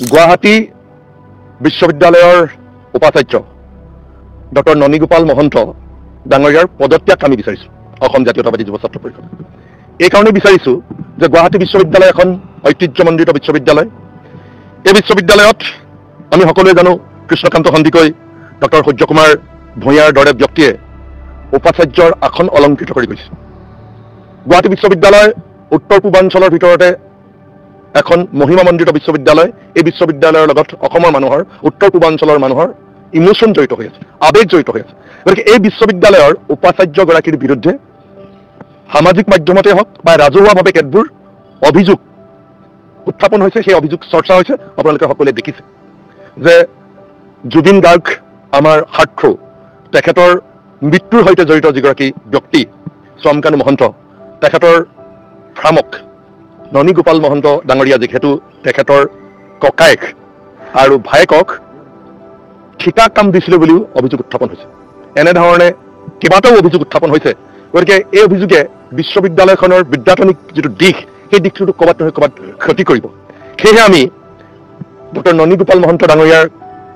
গুৱাহাটী বিশ্ববিদ্যালয়ৰ উপাচাৰ্য ডক্টৰ ননীগোপাল মহন্ত ডাঙৰীয়াৰ পদত্যাগ আমি বিচাৰিছোঁ অসম জাতীয়তাবাদী যুৱ ছাত্ৰ পৰিষদ। এই কাৰণেই বিচাৰিছোঁ যে গুৱাহাটী বিশ্ববিদ্যালয় এখন ঐতিহ্যমণ্ডিত বিশ্ববিদ্যালয়। এই বিশ্ববিদ্যালয়ত আমি সকলোৱে জানো কৃষ্ণকান্ত সন্দিকৈ, ডক্টৰ সূৰ্যকুমাৰ ভূঞাৰ দৰে ব্যক্তিয়ে উপাচাৰ্যৰ আসন অলংকৃত কৰি গৈছে। গুৱাহাটী বিশ্ববিদ্যালয় উত্তৰ পূৰ্বাঞ্চলৰ ভিতৰতে এখন মহিমামণ্ডিত বিশ্ববিদ্যালয়। এই বিশ্ববিদ্যালয়ৰ লগত অসমৰ মানুহৰ, উত্তৰ পূৰ্বাঞ্চলৰ মানুহৰ ইমোশ্যন জড়িত হৈ আছে, আৱেগ জড়িত হৈ আছে। গতিকে এই বিশ্ববিদ্যালয়ৰ উপাচাৰ্যগৰাকীৰ বিৰুদ্ধে সামাজিক মাধ্যমতে হওক বা ৰাজহুৱাভাৱে কেতবোৰ অভিযোগ উত্থাপন হৈছে, সেই অভিযোগ চৰ্চা হৈছে। আপোনালোকে সকলোৱে দেখিছে যে জুবিন গাৰ্গ আমাৰ হাৰ্টথ্ৰ, তেখেতৰ মৃত্যুৰ সৈতে জড়িত যিগৰাকী ব্যক্তি শ্যামকানু মহন্ত, তেখেতৰ ভ্ৰামক ননীগোপাল মহন্ত ডাঙৰীয়া যিহেতু তেখেতৰ ককায়েক আৰু ভায়েকক ঠিকা কাম দিছিলে বুলিও অভিযোগ উত্থাপন হৈছে। এনেধৰণে কেইবাটাও অভিযোগ উত্থাপন হৈছে। গতিকে এই অভিযোগে বিশ্ববিদ্যালয়খনৰ বিদ্যাতনিক যিটো দিশ, সেই দিশটোতো ক'ৰবাত নহয় ক'ৰবাত ক্ষতি কৰিব। সেয়েহে আমি ডক্টৰ ননীগোপাল মহন্ত ডাঙৰীয়াৰ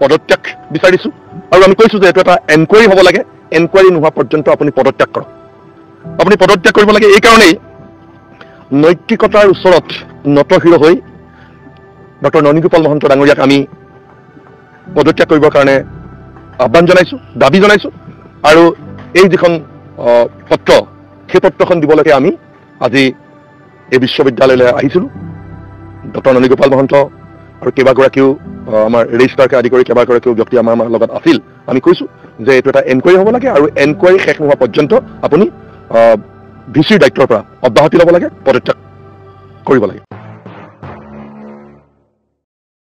পদত্যাগ বিচাৰিছোঁ আৰু আমি কৈছোঁ যে এইটো এটা এনকুৱাৰী হ'ব লাগে। এনকুৱাৰী নোহোৱা পৰ্যন্ত আপুনি পদত্যাগ কৰক। আপুনি পদত্যাগ কৰিব লাগে এই কাৰণেই নৈতিকতাৰ ওচৰত নতশিৰ হৈ ডক্টৰ ননীগোপাল মহন্ত ডাঙৰীয়াক আমি পদত্যাগ কৰিবৰ কাৰণে আহ্বান জনাইছোঁ, দাবী জনাইছোঁ। আৰু এই যিখন পত্ৰ, সেই পত্ৰখন দিবলৈকে আমি আজি এই বিশ্ববিদ্যালয়লৈ আহিছিলোঁ। ডক্টৰ ননীগোপাল মহন্ত আৰু কেইবাগৰাকীও আমাৰ ৰেজিষ্ট্ৰাৰকে আদি কৰি কেইবাগৰাকীও ব্যক্তি আমাৰ লগত আছিল। আমি কৈছোঁ যে এইটো এটা এনকুৱাৰী হ'ব লাগে আৰু এনকুৱাৰী শেষ নোহোৱা পৰ্যন্ত আপুনি ভিচিৰ দায়িত্বৰ পৰা অব্যাহতি ল'ব লাগে, পদত্যাগ কৰিব লাগে।